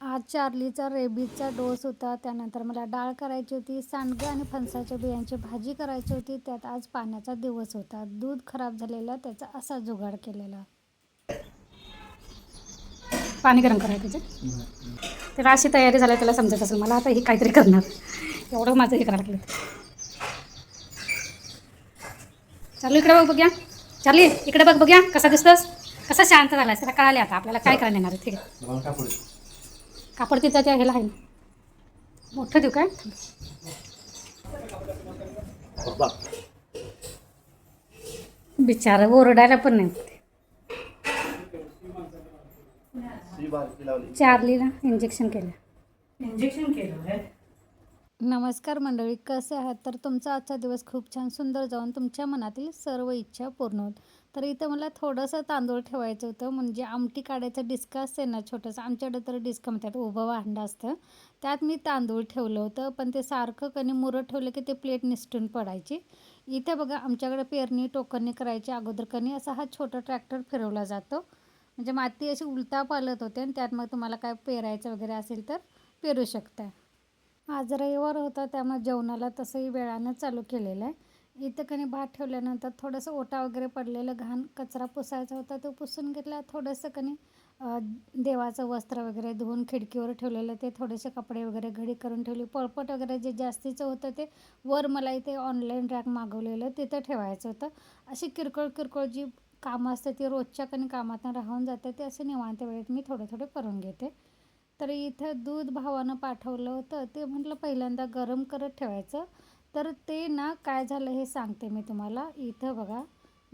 आज चार्लीचा रेबीजचा डोस होता. त्यानंतर मला डाळ करायची होती, सांडगे आणि फणसाच्या बियांची भाजी करायची होती. त्यात आज पाण्याचा दिवस होता. दूध खराब झालेलं, त्याचा असा जुगाड केलेला. पाणी गरम करायचं त्याच्यात. तर अशी तयारी झाली, त्याला समजत असेल मला आता ही काहीतरी करणार. एवढं माझं हे करायला लागलं. चालू इकडे बघ बघ्या. चार्ली इकडे बघ बघ्या, कसा दिसतोस, कसा शांत झालाय. त्याला कळाले आता आपल्याला काय करायला येणार आहे. ठीक आहे, कापड तिथं त्या ह्याला आहे. मोठं देऊ काय? बिचारा ओरडायला पण नाही. चार्लीला इंजेक्शन केलं. नमस्कार मंडळी, कसे आहात? तर तुमचा आजचा दिवस खूप छान सुंदर जाऊन तुमच्या मनातील सर्व इच्छा पूर्ण होत. तर इथं मला थोडंसं तांदूळ ठेवायचं होतं, म्हणजे आमटी काढायचं डिस्का असते ना छोटंसं, आमच्याकडे तर डिस्का म्हणतात, उभं भांडं असतं, त्यात मी तांदूळ ठेवलं होतं. पण ते सारखं कणी मुरत ठेवलं की ते प्लेट निसटून पडायची. इथे बघा, आमच्याकडे पेरणी टोकरणी करायची अगोदर कणी असा हा छोटा ट्रॅक्टर फिरवला जातो, म्हणजे माती अशी उलटा पालत होते आणि त्यात मग तुम्हाला काय पेरायचं वगैरे असेल तर पेरू शकता. आज रविवार होता, त्यामुळे जेवणाला तसंही वेळानं चालू केलेलं आहे. इथं कणी भात ठेवल्यानंतर थोडंसं ओटा वगैरे पडलेलं घाण कचरा पुसायचा होता, तो पुसून घेतला. थोडंसं कणी देवाचं वस्त्र वगैरे धुवून खिडकीवर ठेवलेलं, ते थोडेसे कपडे वगैरे घडी करून ठेवली. पोळपट वगैरे जे जास्तीचं होतं ते वर मला इथे ऑनलाईन रॅक मागवलेलं तिथं ठेवायचं होतं. अशी किरकोळ जी कामं असतात ती रोजच्या कणी कामातून राहून जाते, ते असे निवांत वेळेत मी थोडं करून घेते. तर इथं दूध भावानं पाठवलं होतं, ते म्हटलं पहिल्यांदा गरम करत ठेवायचं. तर ते ना काय झालं हे सांगते मी तुम्हाला. इथं बघा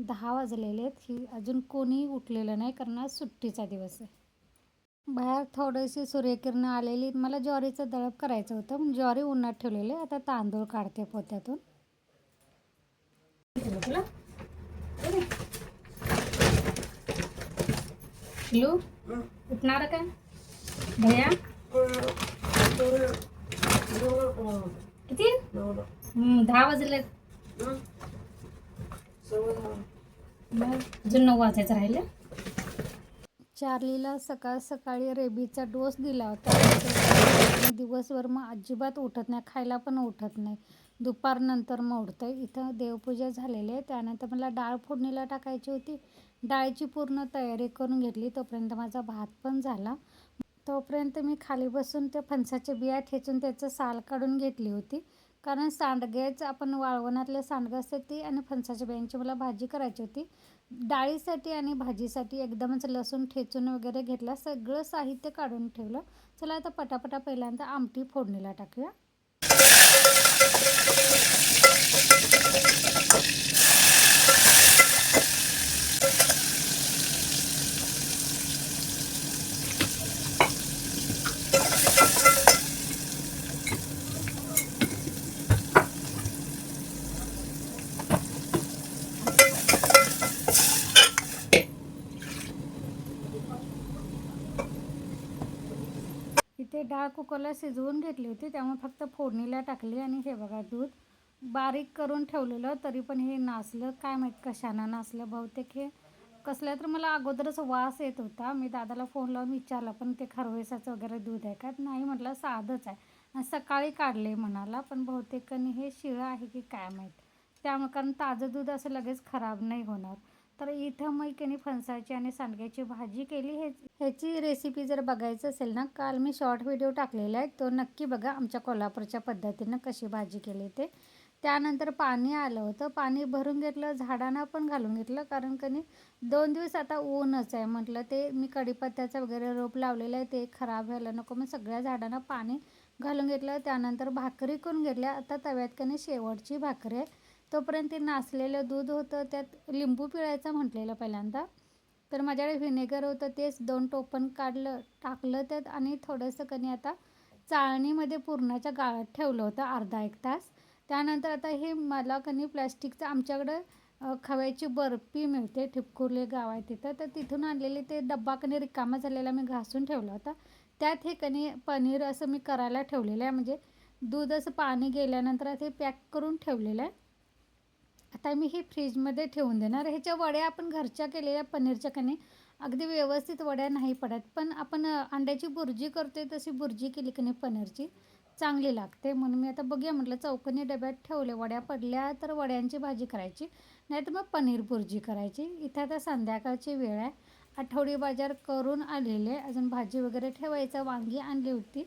10 वाजलेले आहेत, ही अजून कोणीही उठलेलं नाही, कारण आज सुट्टीचा दिवस आहे. बाहेर थोडीशी सूर्यकिरणं आलेली. मला ज्वारीचं दळप करायचं होतं, पण ज्वारी उन्हात ठेवलेले. आता तांदूळ काढते पोत्यातून. उठणार काय भैया? किती? 10 वाजले. अजून 9 वाजायचं राहिले. चार्लीला सकाळ सकाळी रेबीचा डोस दिला होता. दिवसभर मग अजिबात उठत नाही, खायला पण उठत नाही. दुपारनंतर मग उठतं. इथं देवपूजा झालेली आहे. त्यानंतर मला डाळ फोडणीला टाकायची होती. डाळीची पूर्ण तयारी करून घेतली. तोपर्यंत माझा भात पण झाला. तोपर्यंत मी खाली बसून त्या फणसाच्या बिया ठेचून त्याचं साल काढून घेतली होती, कारण सांडग्याचं आपण वाळवणातले सांडगं असते ती आणि फणसाच्या बियांची मला भाजी करायची होती. डाळीसाठी आणि भाजीसाठी एकदमच लसूण ठेचून वगैरे घेतला, सगळं साहित्य काढून ठेवलं. चला आता पटापटा पहिल्यांदा आमटी फोडणीला टाकूया. इथे डाळ कुकरला शिजवून घेतली होती, त्यामुळे फक्त फोडणीला टाकली. आणि हे बघा, दूध बारीक करून ठेवलेलं, तरी पण हे नासलं. काय माहीत कशानं नासलं, बहुतेक हे कसलं तर मला अगोदरच वास येत होता. मी दादाला फोन लावून विचारला, पण ते खरवेसाचं वगैरे दूध आहे का? नाही म्हटलं, साधंच आहे. आणि सकाळी काढले म्हणाला, पण बहुतेक हे शिळं आहे की काय माहीत. त्यामुळे, कारण ताजं दूध असं लगेच खराब नाही होणार. तर इथं मग फणसाची आणि सांडग्याची भाजी केली. ह्याची रेसिपी जर बघायचं असेल ना, काल मी शॉर्ट व्हिडिओ टाकलेला आहे, तो नक्की बघा. आमच्या कोल्हापूरच्या पद्धतीनं कशी भाजी केली ते. त्यानंतर पाणी आलं होतं, पाणी भरून घेतलं, झाडांना पण घालून घेतलं, कारण 2 दिवस आता ऊनच आहे. म्हटलं ते मी कढीपत्त्याचं वगैरे रोप लावलेलं आहे, ते खराब व्हायला नको, मग सगळ्या झाडांना पाणी घालून घेतलं. त्यानंतर भाकरी करून घेतल्या. आता तव्यात शेवटची भाकरी आहे. तोपर्यंत ते नासलेलं दूध होतं, त्यात लिंबू पिळायचं म्हटलेलं पहिल्यांदा. तर माझ्याकडे व्हिनेगर होतं, तेच 2 टोपण काढलं, टाकलं त्यात. आणि थोडंसं आता चाळणीमध्ये पुरणाच्या गाळात ठेवलं होतं अर्धा 1 तास. त्यानंतर आता हे मला प्लॅस्टिकचं, आमच्याकडं खव्याची बर्फी मिळते, ठिपकुर्ले गाव आहे तिथं, तर तिथून आणलेले ते डब्बा रिकामा झालेला मी घासून ठेवला होता. त्यात हे पनीर असं मी करायला ठेवलेलं आहे, म्हणजे दूध असं पाणी गेल्यानंतर ते पॅक करून ठेवलेलं आहे. आता मी हे फ्रीजमध्ये ठेवून देणार. ह्याच्या वड्या आपण घरच्या केलेल्या पनीरच्या अगदी व्यवस्थित वड्या नाही पडत. पण आपण अंड्याची बुर्जी करतोय तशी बुर्जी केली की नाही पनीरची चांगली लागते. म्हणून मी आता बघूया म्हटलं चौकोनी डब्यात ठेवले. वड्या पडल्या तर वड्यांची भाजी करायची, नाहीतर मग पनीर बुर्जी करायची. इथं आता संध्याकाळची वेळ आहे. आठवडी बाजार करून आलेले, अजून भाजी वगैरे ठेवायचं. वांगी आणली होती,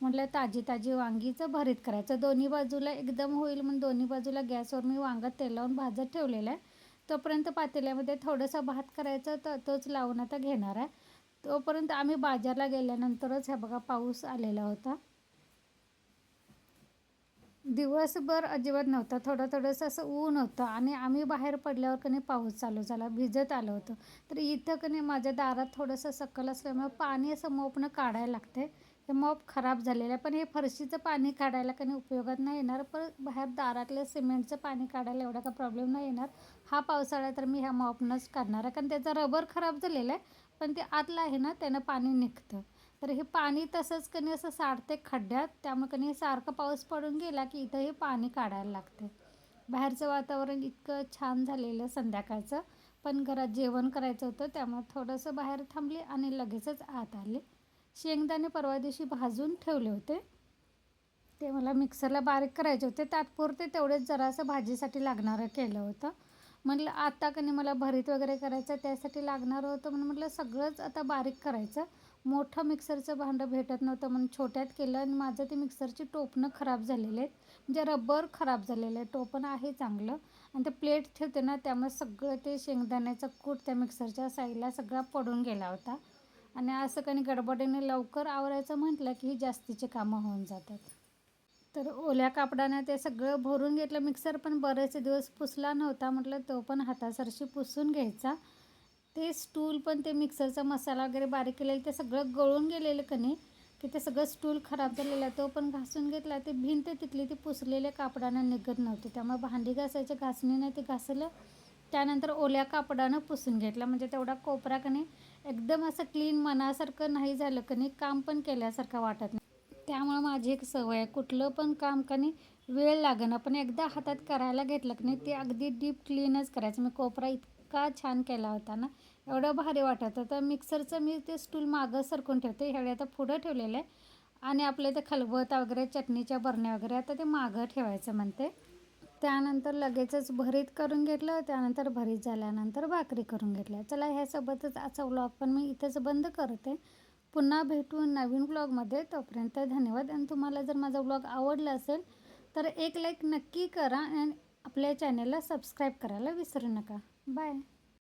म्हटलं ताजी ताजी वांगीचं भरीत करायचं. दोन्ही बाजूला एकदम होईल म्हणून दोन्ही बाजूला गॅसवर मी वांगं तेल लावून भाजत ठेवलेलं आहे. तोपर्यंत पातेल्यामध्ये थोडंसं भात करायचं, तर तोच लावून आता घेणार आहे. तोपर्यंत आम्ही बाजारला गेल्यानंतरच हे बघा पाऊस आलेला होता. दिवसभर अजिबात नव्हता, थोडंसं असं ऊन होतं आणि आम्ही बाहेर पडल्यावर कधी पाऊस चालू झाला, भिजत आलं होतं. तर इथं कधी माझ्या दारात थोडंसं सकल असल्यामुळे पाणी असं मोपनं काढायला लागते. हे मोप खराब झालेलं आहे, पण हे फरशीचं पाणी काढायला कधी उपयोगात नाही येणार. पण बाहेर दारातलं सिमेंटचं पाणी काढायला एवढा का प्रॉब्लेम नाही येणार. हा पावसाळा तर मी ह्या मॉपनंच काढणार आहे, कारण त्याचा रबर खराब झालेला आहे, पण ते आतलं आहे ना त्यानं पाणी निघतं. तर हे पाणी तसंच कधी असं साठते खड्ड्यात, त्यामुळे कधी सारखं पाऊस पडून गेला की इथं हे पाणी काढायला लागते. बाहेरचं वातावरण इतकं छान झालेलं संध्याकाळचं, पण घरात जेवण करायचं होतं त्यामुळे थोडंसं बाहेर थांबले आणि लगेचच आत आले. शेंगदाणे परवा दिवशी भाजून ठेवले होते, ते मला मिक्सरला बारीक करायचे होते. तात्पुरते तेवढेच जरासं भाजीसाठी लागणारं केलं होतं. म्हटलं आता कधी मला भरीत वगैरे करायचं त्यासाठी लागणार होतं, म्हणून म्हटलं सगळंच आता बारीक करायचं. मोठं मिक्सरचं भांडं भेटत नव्हतं म्हणून छोट्यात केलं. आणि माझं ते मिक्सरची टोपणं खराब झालेले आहेत, म्हणजे रबर खराब झालेलं आहे. टोपण आहे चांगलं, आणि ते प्लेट ठेवते ना त्यामुळे सगळं ते शेंगदाण्याचं कूट त्या मिक्सरच्या साईडला सगळा पडून गेला होता. आणि असं काही गडबडीने लवकर आवरायचं म्हटलं की जास्तीचे कामं होऊन जातात. तर ओल्या कापडाने ते सगळं भरून घेतलं मिक्सर, पण बरेच दिवस पुसला नव्हता. म्हटलं तो पण हातासरशी पुसून घ्यायचा. ते स्टूल पण ते मिक्सरचा मसाला वगैरे बारीक केलेलं ते सगळं गळून गेलेलं कणी, की ते सगळं स्टूल खराब झालेलं आहे, तो पण घासून घेतला. ते भिंत तिथली ती पुसलेल्या कापडानं निघत नव्हती, त्यामुळे भांडी घासायच्या घासणीने ते घासलं. त्यानंतर ओल्या कापडानं पुसून घेतला, म्हणजे तेवढा कोपरा कणी एकदम असं क्लीन मनासारखं नाही झालं कणी, काम पण केल्यासारखं वाटत नाही. त्यामुळे माझी एक सवय आहे, कुठलं पण काम कणी वेळ लागेना, पण एकदा हातात करायला घेतलं की नाही ते अगदी डीप क्लीनच करायचं. मी कोपरा इतका छान केला होता ना, एवढं भारी वाटत होतं. मिक्सरचं मी ते स्टूल मागं सरकून ठेवते, ह्यावेळी आता पुढं ठेवलेलं आहे. आणि आपले ते खलबत्ता वगैरे चटणीच्या बरण्या वगैरे आता ते मागं ठेवायचं म्हणते. त्यानंतर लगेचच भरीत करून घेतलं. त्यानंतर भरीत झाल्यानंतर भाकरी करून घेतल्या. चला ह्यासोबतच आजचा व्लॉग पण मी इथंच बंद करते. पुन्हा भेटू नवीन व्लॉगमध्ये. तोपर्यंत धन्यवाद. आणि तुम्हाला जर माझा व्लॉग आवडला असेल तर एक लाईक नक्की करा आणि आपल्या चॅनलला सबस्क्राईब करायला विसरू नका. बाय.